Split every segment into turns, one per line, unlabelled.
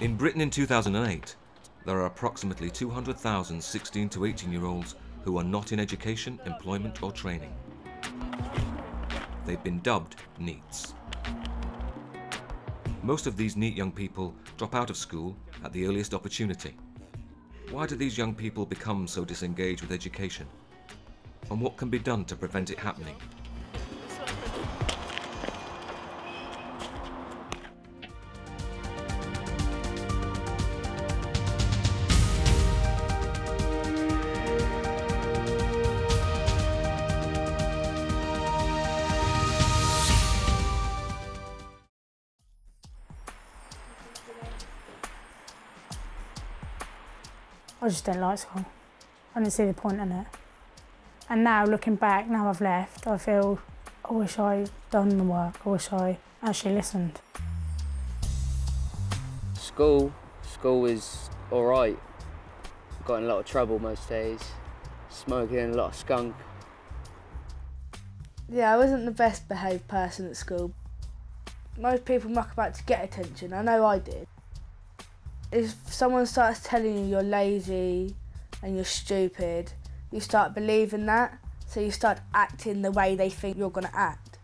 In Britain in 2008, there are approximately 200,000 16 to 18-year-olds who are not in education, employment or training. They've been dubbed NEETs. Most of these NEET young people drop out of school at the earliest opportunity. Why do these young people become so disengaged with education? And what can be done to prevent it happening?
I just don't like school. I didn't see the point in it. And now, looking back, now I've left, I feel I wish I'd done the work. I wish I actually listened.
School is all right. Got in a lot of trouble most days. Smoking and a lot of skunk.
Yeah, I wasn't the best behaved person at school. Most people muck about to get attention. I know I did. If someone starts telling you you're lazy and you're stupid, you start believing that, so you start acting the way they think you're going to act.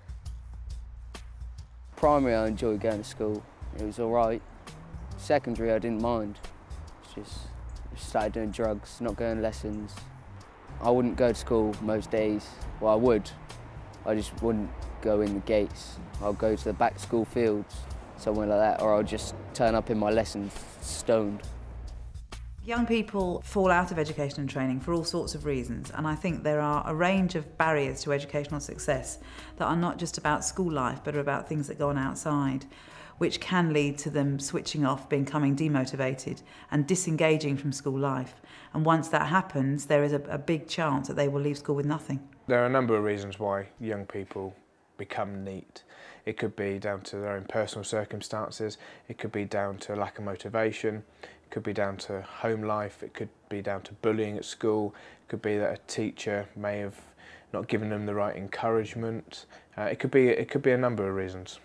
Primary, I enjoyed going to school. It was all right. Secondary, I didn't mind. Just started doing drugs, not going to lessons. I wouldn't go to school most days. Well, I would. I just wouldn't go in the gates. I'll go to the back school fields, somewhere like that, or I'll just turn up in my lessons stoned.
Young people fall out of education and training for all sorts of reasons, and I think there are a range of barriers to educational success that are not just about school life, but are about things that go on outside, which can lead to them switching off, becoming demotivated and disengaging from school life. And once that happens, there is a big chance that they will leave school with nothing.
There are a number of reasons why young people become NEET. It could be down to their own personal circumstances, it could be down to lack of motivation, it could be down to home life, it could be down to bullying at school, it could be that a teacher may have not given them the right encouragement. It could be a number of reasons.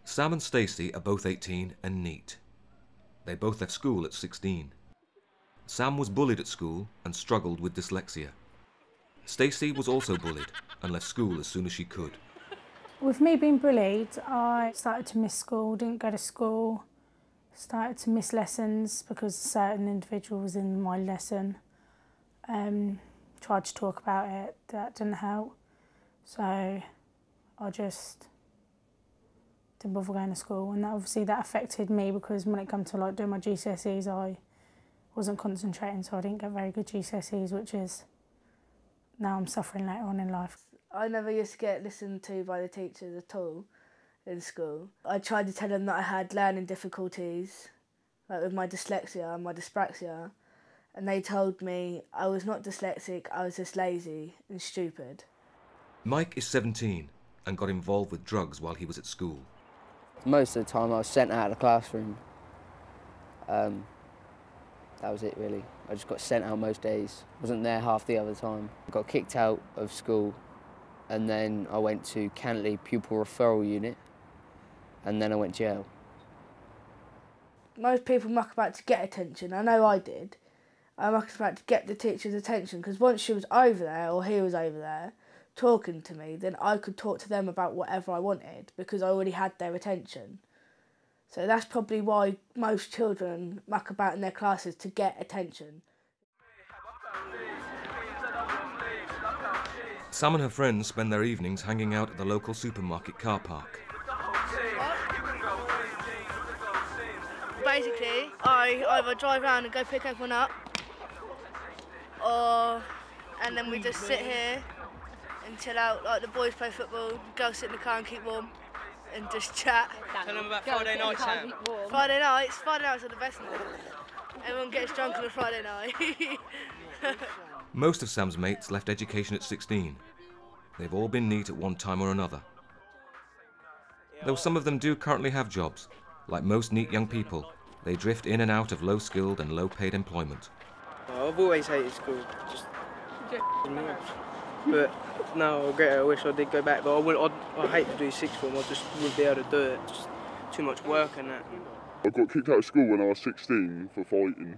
Sam and Stacey are both 18 and NEET. They both left school at 16. Sam was bullied at school and struggled with dyslexia. Stacey was also bullied and left school as soon as she could.
With me being bullied, I started to miss school, didn't go to school, started to miss lessons because a certain individual was in my lesson. Tried to talk about it, that didn't help. So I just didn't bother going to school, and obviously that affected me because when it came to doing my GCSEs, I wasn't concentrating, so I didn't get very good GCSEs, which is now I'm suffering later on in life.
I never used to get listened to by the teachers at all in school. I tried to tell them that I had learning difficulties, like with my dyslexia and my dyspraxia, and they told me I was not dyslexic, I was just lazy and stupid.
Mike is 17 and got involved with drugs while he was at school.
Most of the time I was sent out of the classroom. That was it really. I just got sent out most days. Wasn't there half the other time. I got kicked out of school, and then I went to Cantley Pupil Referral Unit, and then I went to jail.
Most people muck about to get attention. I know I did. I mucked about to get the teacher's attention because once she was over there, or he was over there, talking to me, then I could talk to them about whatever I wanted because I already had their attention. So that's probably why most children muck about in their classes, to get attention.
Sam and her friends spend their evenings hanging out at the local supermarket car park.
Basically, I either drive around and go pick everyone up, and then we just sit here and chill out, like the boys play football, the girls sit in the car and keep warm and just chat.
Tell them about Friday nights, Sam.
Friday nights are the best night. Everyone gets drunk on a Friday night.
Most of Sam's mates left education at 16. They've all been NEET at one time or another. Though some of them do currently have jobs, like most NEET young people, they drift in and out of low-skilled and low-paid employment.
I've always hated school, just but now I regret it. I wish I did go back, but I hate to do sixth form. I just wouldn't be able to do it. Just too much work and that.
I got kicked out of school when I was 16 for fighting,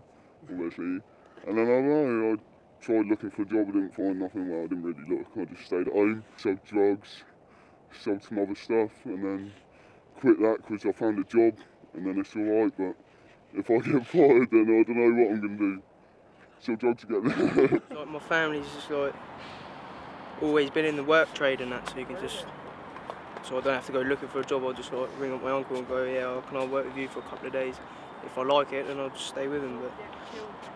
obviously. And then I don't know, I tried looking for a job, I didn't find nothing. Well, I didn't really look, I just stayed at home, sold drugs, sold some other stuff, and then quit that because I found a job, and then it's alright, but if I get fired, then I don't know what I'm going to do. Sell drugs again.
Like my family's just like always been in the work trade and that, so you can just, so I don't have to go looking for a job. I'll just like ring up my uncle and go, yeah, can I work with you for a couple of days? If I like it, then I'll just stay with him.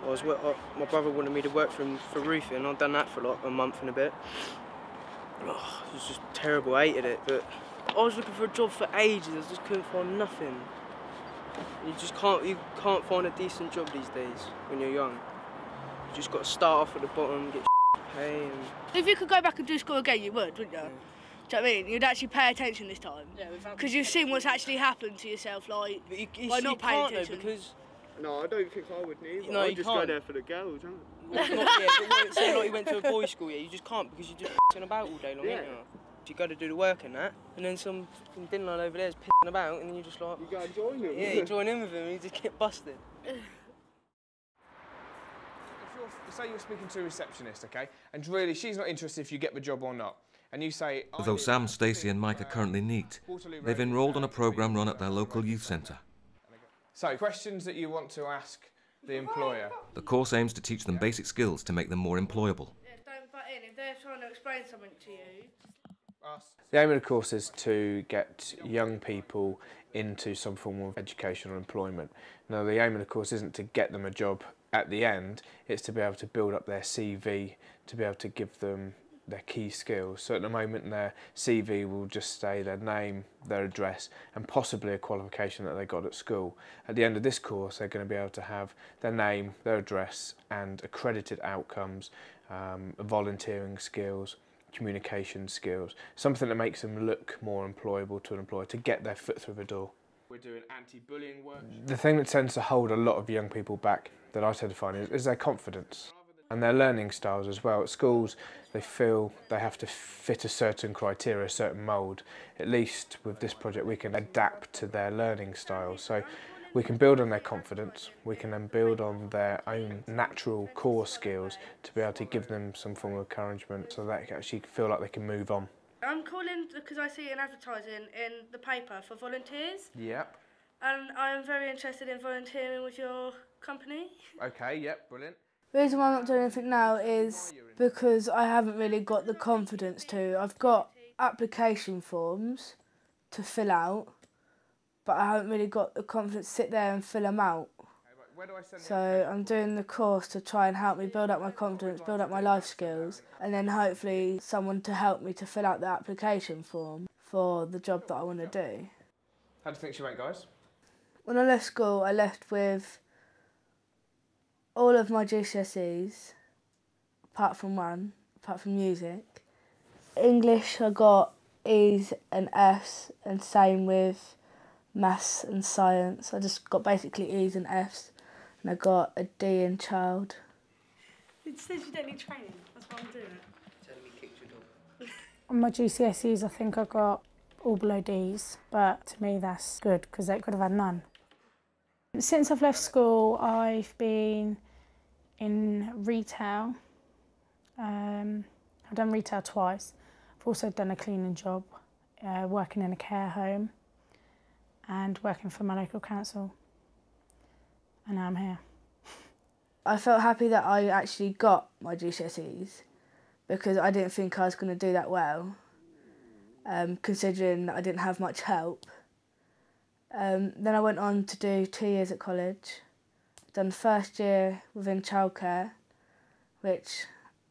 But my brother wanted me to work for him for roofing. I've done that for like a month and a bit. Oh, it was just terrible. I hated it. But I was looking for a job for ages. I just couldn't find nothing. You can't find a decent job these days when you're young. You just got to start off at the bottom, get pay. And...
If you could go back and do school again, you would, wouldn't you? Yeah. Do you know what I mean? You'd actually pay attention this time. Yeah, because you've seen what's actually happened to yourself, like, by not paying attention.
Though, because...
No, I don't think I would either.
No,
I'd just go there for the girls, huh?
Well, but say like you went to a boys' school, yeah, you just can't because you're just pissing about all day long, ain't you? You got to do the work and that, and then some dinner lad over there is pissing about, and then you just like...
You go and join him.
Yeah, you join in with him and you just get busted.
Say you're speaking to a receptionist, okay, and really she's not interested if you get the job or not, and you say...
Though Sam, Stacey and Mike are currently neat, they've enrolled on a programme run at their local youth centre.
So, questions that you want to ask the employer.
The course aims to teach them basic skills to make them more employable.
Yeah, don't butt in. If they're trying to explain something to you...
The aim of the course is to get young people into some form of education or employment. Now, the aim of the course isn't to get them a job at the end, it's to be able to build up their CV, to be able to give them their key skills. So at the moment their CV will just say their name, their address and possibly a qualification that they got at school. At the end of this course they're going to be able to have their name, their address and accredited outcomes, volunteering skills, communication skills, something that makes them look more employable to an employer, to get their foot through the door.
We're doing anti-bullying work.
The thing that tends to hold a lot of young people back, that I tend to find, is their confidence and their learning styles as well. At schools, they feel they have to fit a certain criteria, a certain mould. At least with this project, we can adapt to their learning style. So we can build on their confidence, we can then build on their own natural core skills to be able to give them some form of encouragement so they can actually feel like they can move on.
I'm calling because I see an advertising in the paper for volunteers.
Yep.
And I'm very interested in volunteering with your company.
Okay, yep, brilliant.
The reason why I'm not doing anything now is because I haven't really got the confidence to. I've got application forms to fill out, but I haven't really got the confidence to sit there and fill them out. So I'm doing the course to try and help me build up my confidence, build up my life skills, and then hopefully someone to help me to fill out the application form for the job that I want to do.
How do you think she went, guys?
When I left school, I left with all of my GCSEs, apart from one, apart from music. English, I got E's and F's, and same with maths and science. I just got basically E's and F's, and I got a D in child.
It says you don't need training, that's why I'm doing it.
Telling me kicked your dog.
On my GCSEs, I think I got all below D's, but to me that's good because they could have had none. Since I've left school, I've been in retail. I've done retail twice. I've also done a cleaning job, working in a care home and working for my local council. And now I'm here.
I felt happy that I actually got my GCSEs because I didn't think I was going to do that well, considering I didn't have much help. Then I went on to do 2 years at college. Done the first year within childcare, which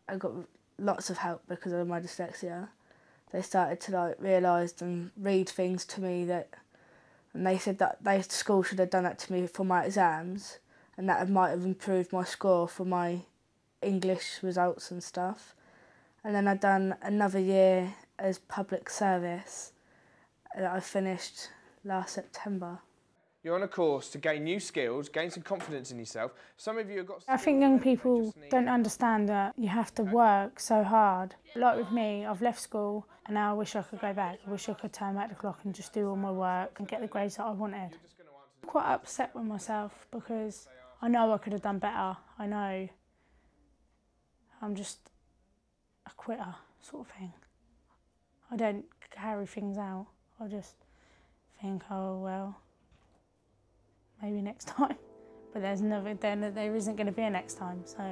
I got lots of help because of my dyslexia. They started to realise and read things to me and they said that school should have done that to me for my exams, and that might have improved my score for my English results and stuff. And then I'd done another year as public service that I finished last September.
You're on a course to gain new skills, gain some confidence in yourself. Some of you have got...
I think young people don't understand that you have to work so hard. Like with me, I've left school and now I wish I could go back. I wish I could turn back the clock and just do all my work and get the grades that I wanted. I'm quite upset with myself because I know I could have done better. I know I'm just a quitter sort of thing. I don't carry things out. I just think, oh well, maybe next time. But there isn't going to be a next time, so.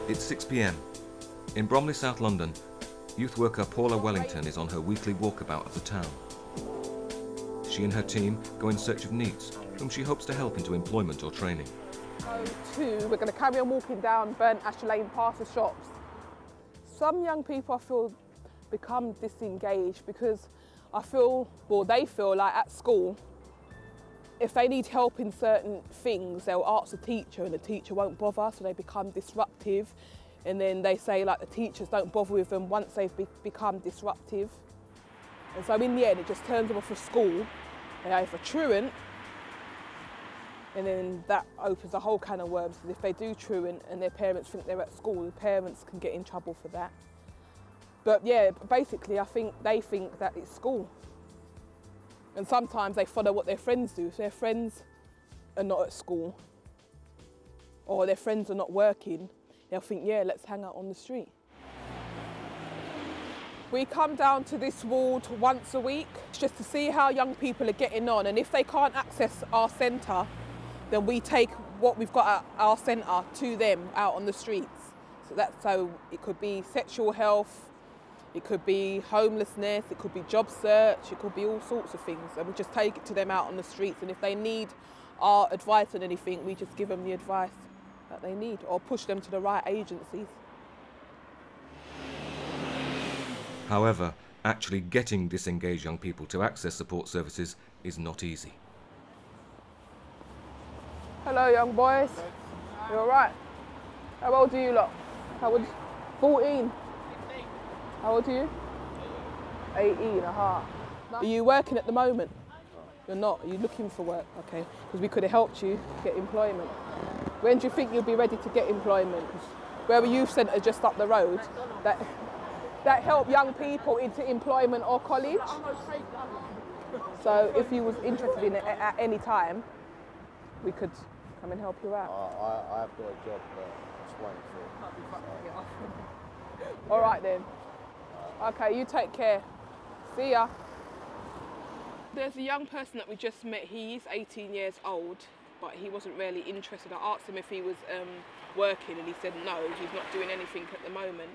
It's 6 p.m. In Bromley, South London, youth worker Paula Wellington is on her weekly walkabout of the town. She and her team go in search of NEETs, whom she hopes to help into employment or training.
We're going to carry on walking down Burnt Asher Lane past the shops. Some young people, I feel, become disengaged because I feel, well, they feel like at school, if they need help in certain things, they'll ask the teacher and the teacher won't bother, so they become disruptive. And then they say like the teachers don't bother with them once they've become disruptive. And so in the end, it just turns them off of school. They either truant, and then that opens a whole can of worms. Because if they do truant and their parents think they're at school, the parents can get in trouble for that. But yeah, basically I think they think that it's school. And sometimes they follow what their friends do. If their friends are not at school or their friends are not working, they'll think, yeah, let's hang out on the street. We come down to this ward once a week just to see how young people are getting on. And if they can't access our centre, then we take what we've got at our centre to them out on the streets. So it could be sexual health, it could be homelessness, it could be job search, it could be all sorts of things. And we just take it to them out on the streets. And if they need our advice on anything, we just give them the advice that they need or push them to the right agencies.
However, actually getting disengaged young people to access support services is not easy.
Hello, young boys. You all right? How old are you lot? How old? 14. How old are you? 18 and a half. Are you working at the moment? You're not? Are you looking for work? Okay, because we could have helped you get employment. When do you think you'll be ready to get employment? We have a youth centre just up the road that help young people into employment or college. So if you was interested in it at any time, we could come and help you out.
I've got a job, but I'm just waiting for it.
All right then. Okay, you take care. See ya. There's a young person that we just met. He's 18 years old, but he wasn't really interested. I asked him if he was working and he said no, he's not doing anything at the moment.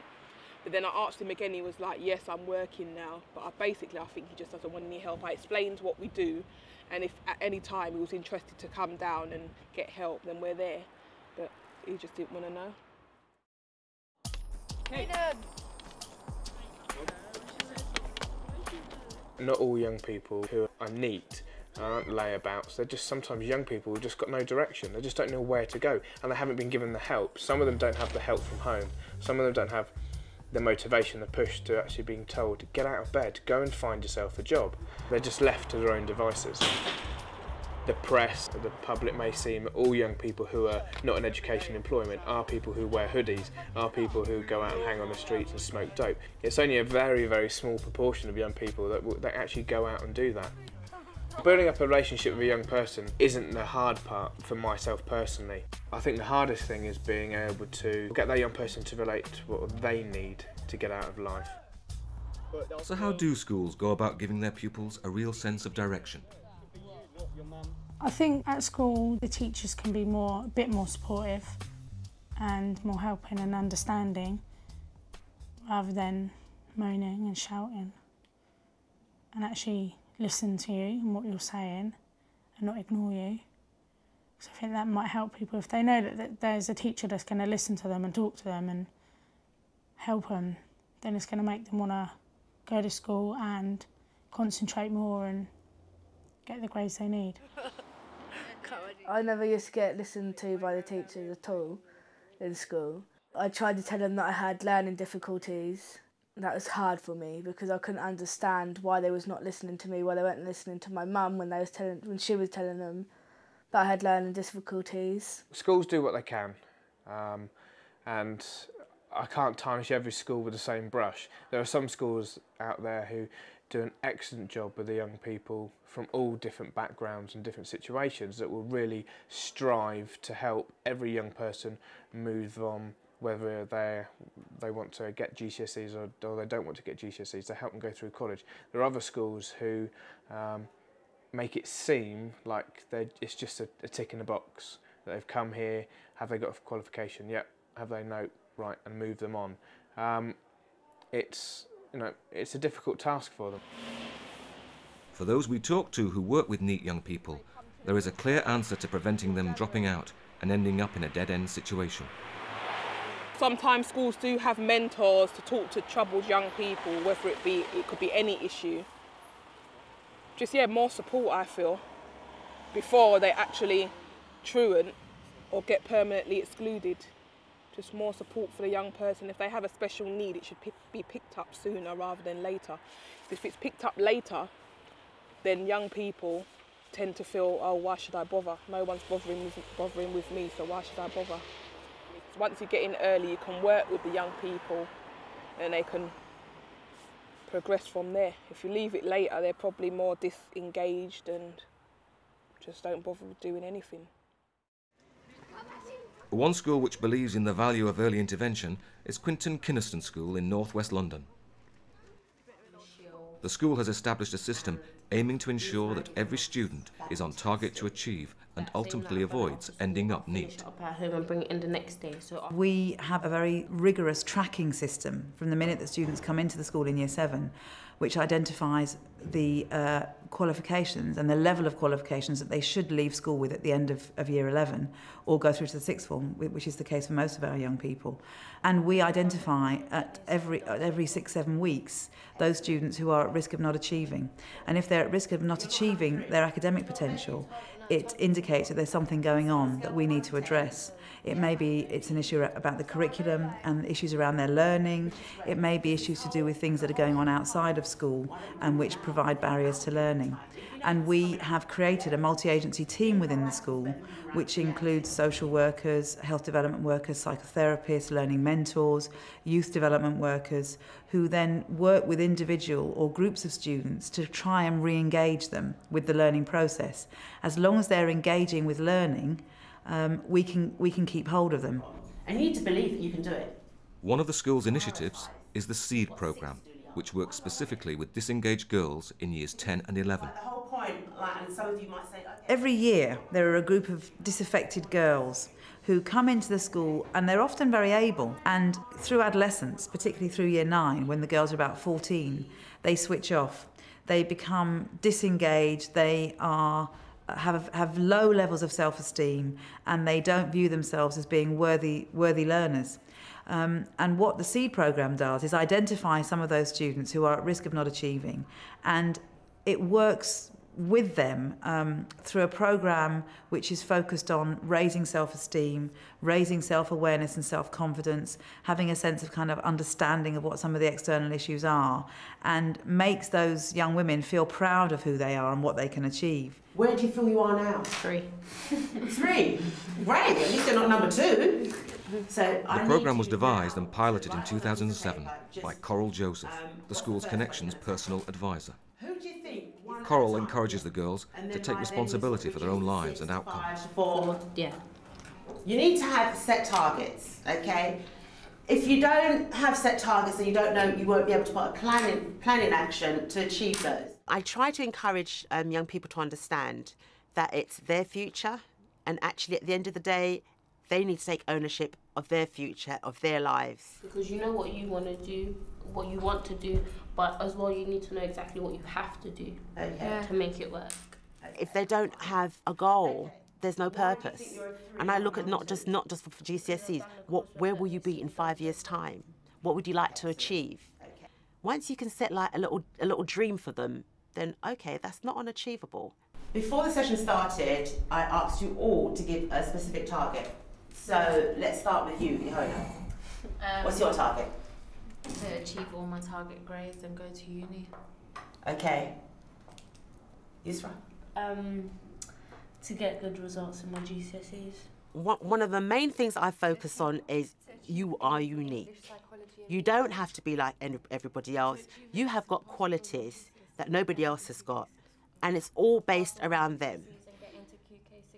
But then I asked him again, he was like, yes, I'm working now. But I think he just doesn't want any help. I explained what we do, and if at any time he was interested to come down and get help, then we're there. But he just didn't want to know.
Hayden!
Not all young people who are neat aren't layabouts. They're just sometimes young people who've just got no direction. They just don't know where to go, and they haven't been given the help. Some of them don't have the help from home. Some of them don't have the motivation, the push to actually being told to get out of bed, go and find yourself a job. They're just left to their own devices. The press, the public may seem all young people who are not in education and employment are people who wear hoodies, are people who go out and hang on the streets and smoke dope. It's only a very, very small proportion of young people that actually go out and do that. Building up a relationship with a young person isn't the hard part for myself personally. I think the hardest thing is being able to get that young person to relate to what they need to get out of life.
So how do schools go about giving their pupils a real sense of direction?
I think at school the teachers can be a bit more supportive and more helping and understanding rather than moaning and shouting, and actually listen to you and what you're saying and not ignore you. So I think that might help people if they know that there's a teacher that's going to listen to them and talk to them and help them, then it's going to make them want to go to school and concentrate more and get the grades they need.
I never used to get listened to by the teachers at all in school. I tried to tell them that I had learning difficulties. That was hard for me because I couldn't understand why they was not listening to me, why they weren't listening to my mum when she was telling them that I had learning difficulties.
Schools do what they can, and I can't tarnish every school with the same brush. There are some schools out there who do an excellent job with the young people from all different backgrounds and different situations that will really strive to help every young person move on, whether they want to get GCSEs or they don't want to get GCSEs, to help them go through college. There are other schools who make it seem like it's just a tick in a box. That they've come here, have they got a qualification? Yep. Have they? No. Right, and move them on. It's a difficult task for them.
For those we talk to who work with NEET young people, there is a clear answer to preventing them dropping out and ending up in a dead-end situation.
Sometimes schools do have mentors to talk to troubled young people, whether it could be any issue. Just, more support, I feel, before they actually truant or get permanently excluded. Just more support for the young person. If they have a special need, it should be picked up sooner rather than later. If it's picked up later, then young people tend to feel, oh, why should I bother? No one's bothering with me, so why should I bother? Once you get in early, you can work with the young people and they can progress from there. If you leave it later, they're probably more disengaged and just don't bother doing anything.
One school which believes in the value of early intervention is Quinton Kynaston School in northwest London. The school has established a system aiming to ensure that every student is on target to achieve and ultimately avoids ending up NEET.
We have a very rigorous tracking system from the minute that students come into the school in Year 7, which identifies the qualifications and the level of qualifications that they should leave school with at the end of Year 11 or go through to the sixth form, which is the case for most of our young people. And we identify at every 6-7 weeks those students who are at risk of not achieving. And if they're at risk of not achieving their academic potential, it indicates that there's something going on that we need to address. It may be it's an issue about the curriculum and issues around their learning. It may be issues to do with things that are going on outside of school and which provide barriers to learning. And we have created a multi-agency team within the school, which includes social workers, health development workers, psychotherapists, learning mentors, youth development workers, who then work with individual or groups of students to try and re-engage them with the learning process. As long as they're engaging with learning, we can keep hold of them.
And you need to believe that you can do it.
One of the school's initiatives is the SEED programme, which works specifically with disengaged girls in years 10 and 11.
And some of you might say, okay.
Every year there are a group of disaffected girls who come into the school, and they're often very able, and through adolescence, particularly through Year 9, when the girls are about 14, they switch off. They become disengaged, they have low levels of self-esteem, and they don't view themselves as being worthy learners. And what the SEED programme does is identify some of those students who are at risk of not achieving, and it works with them through a programme which is focused on raising self-esteem, raising self-awareness and self-confidence, having a sense of kind of understanding of what some of the external issues are, and makes those young women feel proud of who they are and what they can achieve.
Where do you feel you are now?
3.
3? Great, at least they're not number 2. So
the programme was devised and piloted in 2007 by Coral Joseph, the school's Connections personal advisor. Coral encourages the girls to take responsibility for their own lives and outcomes.
Yeah. You need to have set targets, okay? If you don't have set targets and you don't know, you won't be able to put a plan in action to achieve those. I try to encourage young people to understand that it's their future, and actually at the end of the day, they need to take ownership of their future, of their lives.
Because you know what you want to do, what you want to do, but as well you need to know exactly what you have to do to make it work.
If they don't have a goal, there's no purpose. And I look at not just for GCSEs, where will you be in 5 years' time? What would you like to achieve? Once you can set like a little dream for them, then okay, that's not unachievable. Before the session started, I asked you all to give a specific target. So let's start with you, Ihona. What's your target?
To achieve all my target grades and go to uni.
Okay. Yusra?
To get good results in my GCSEs.
One of the main things I focus on is you are unique. You don't have to be like everybody else. You have got qualities that nobody else has got, and it's all based around them.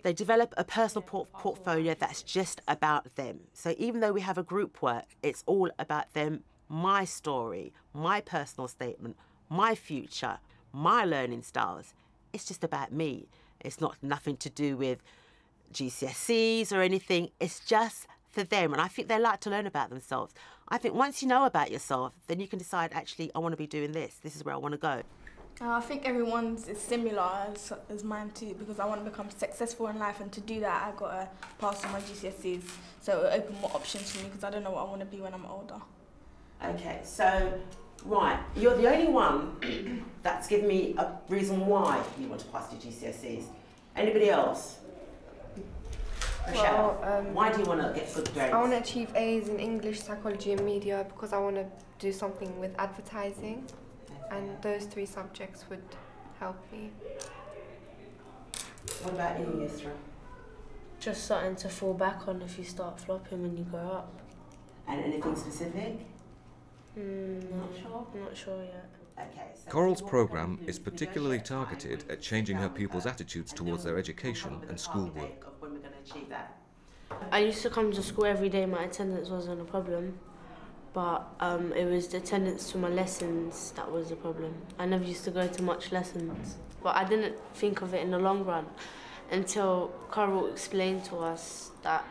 They develop a personal portfolio that's just about them. So even though we have a group work, it's all about them, my story, my personal statement, my future, my learning styles. It's just about me. It's not nothing to do with GCSEs or anything. It's just for them, and I think they like to learn about themselves. I think once you know about yourself, then you can decide, actually, I want to be doing this. This is where I want to go.
I think everyone's is similar as mine too, because I want to become successful in life, and to do that I got to pass on my GCSEs, so it'll open more options for me because I don't know what I want to be when I'm older.
Okay, so, right, you're the only one that's given me a reason why you want to pass your GCSEs. Anybody else? Michelle, why do you want to get good grades?
I want to achieve A's in English, psychology and media because I want to do something with advertising, and those 3 subjects would help me.
What about you, Yusra?
Just something to fall back on if you start flopping when you grow up.
And anything specific?
Not sure. Not sure yet.
Okay. So
Coral's programme is particularly targeted at changing her pupils' attitudes towards their education and schoolwork.
when we're going to achieve that.
I used to come to school every day. My attendance wasn't a problem, but it was the attendance to my lessons that was the problem. I never used to go to much lessons, but I didn't think of it in the long run until Coral explained to us that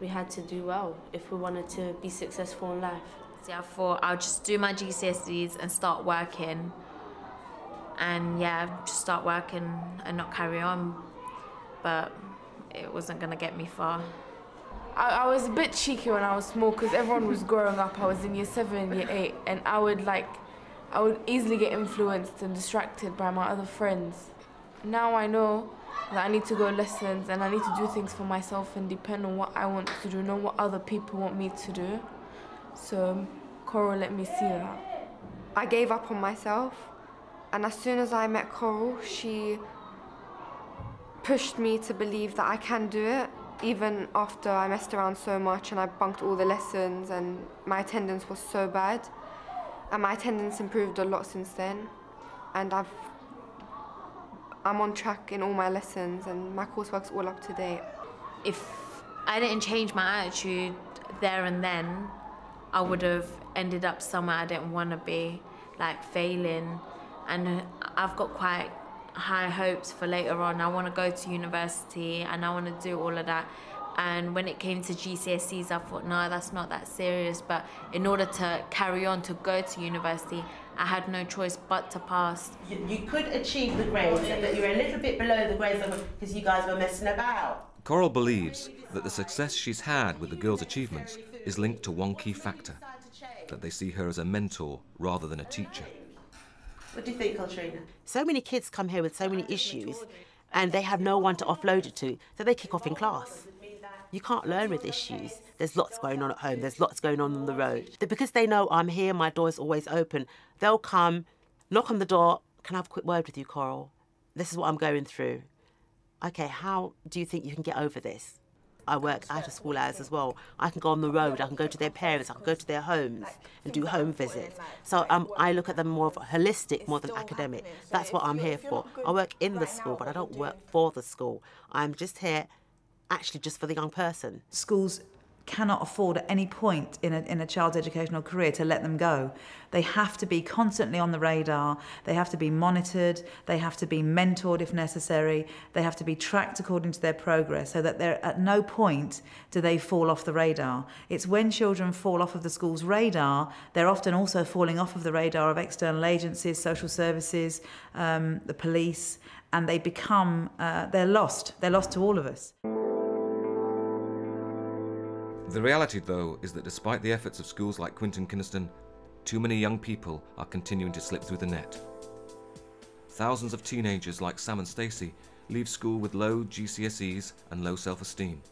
we had to do well if we wanted to be successful in life.
See, I thought I'll just do my GCSEs and start working, and yeah, just start working and not carry on, but it wasn't going to get me far.
I was a bit cheeky when I was small because everyone was growing up. I was in year 7, year 8, and I would easily get influenced and distracted by my other friends. Now I know that I need to go lessons and I need to do things for myself and depend on what I want to do, not what other people want me to do. So Coral let me see that.
I gave up on myself, and as soon as I met Coral, she pushed me to believe that I can do it, even after I messed around so much and I bunked all the lessons and my attendance was so bad. And my attendance improved a lot since then, and I'm on track in all my lessons and my coursework's all up to date.
If I didn't change my attitude there and then, I would have ended up somewhere I didn't want to be, like failing. And I've got quite high hopes for later on. I want to go to university and I want to do all of that. And when it came to GCSEs, I thought, no, that's not that serious. But in order to carry on to go to university, I had no choice but to pass.
You could achieve the grades, but you were a little bit below the grades because you guys were messing about.
Coral believes that the success she's had with the girls' achievements is linked to one key factor, that they see her as a mentor rather than a teacher.
What do you think, Katrina? So many kids come here with so many issues and they have no one to offload it to, so they kick off in class. You can't learn with issues. There's lots going on at home, there's lots going on the road. But because they know I'm here, my door's always open, they'll come, knock on the door, can I have a quick word with you, Coral? This is what I'm going through. Okay, how do you think you can get over this? I work out of school hours as well. I can go on the road, I can go to their parents, I can go to their homes and do home visits. So I look at them more of holistic, more than academic. That's what I'm here for. I work in the school, but I don't work for the school. I'm just here actually just for the young person.
Schools cannot afford at any point in a child's educational career to let them go. They have to be constantly on the radar, they have to be monitored, they have to be mentored if necessary, they have to be tracked according to their progress so that they're at no point do they fall off the radar. It's when children fall off of the school's radar, they're often also falling off of the radar of external agencies, social services, the police, and they become, they're lost to all of us.
The reality, though, is that despite the efforts of schools like Quinton Kynaston, too many young people are continuing to slip through the net. thousands of teenagers like Sam and Stacey leave school with low GCSEs and low self-esteem.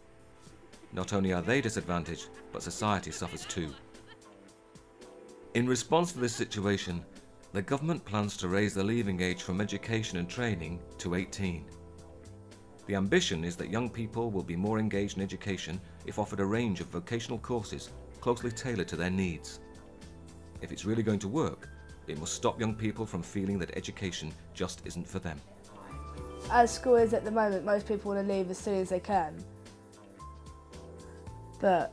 Not only are they disadvantaged, but society suffers too. In response to this situation, the government plans to raise the leaving age from education and training to 18. The ambition is that young people will be more engaged in education if offered a range of vocational courses closely tailored to their needs. If it's really going to work, it must stop young people from feeling that education just isn't for them.
As school is at the moment, most people want to leave as soon as they can. But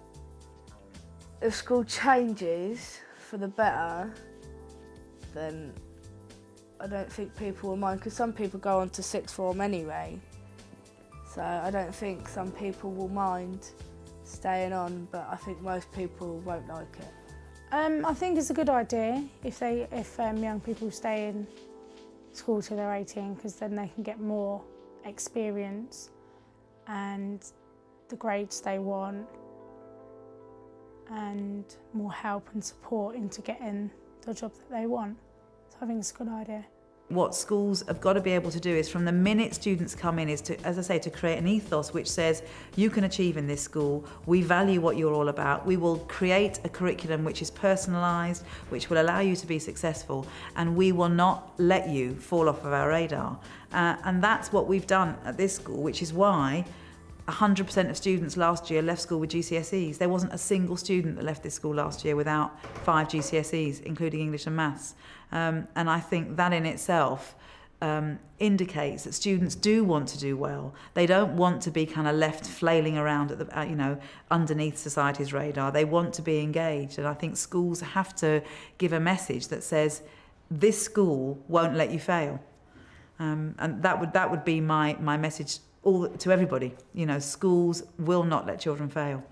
if school changes for the better, then I don't think people will mind, because some people go on to sixth form anyway. So I don't think some people will mind staying on, but I think most people won't like it.
I think it's a good idea if young people stay in school till they're 18, because then they can get more experience and the grades they want and more help and support into getting the job that they want. So I think it's a good idea.
What schools have got to be able to do is, from the minute students come in, is to, as I say, to create an ethos which says you can achieve in this school, we value what you're all about, we will create a curriculum which is personalised, which will allow you to be successful, and we will not let you fall off of our radar. And that's what we've done at this school, which is why 100% of students last year left school with GCSEs. There wasn't a single student that left this school last year without 5 GCSEs, including English and Maths. And I think that in itself indicates that students do want to do well. They don't want to be kind of left flailing around at the, underneath society's radar. They want to be engaged. And I think schools have to give a message that says, this school won't let you fail. And that would be my message to everybody. Schools will not let children fail.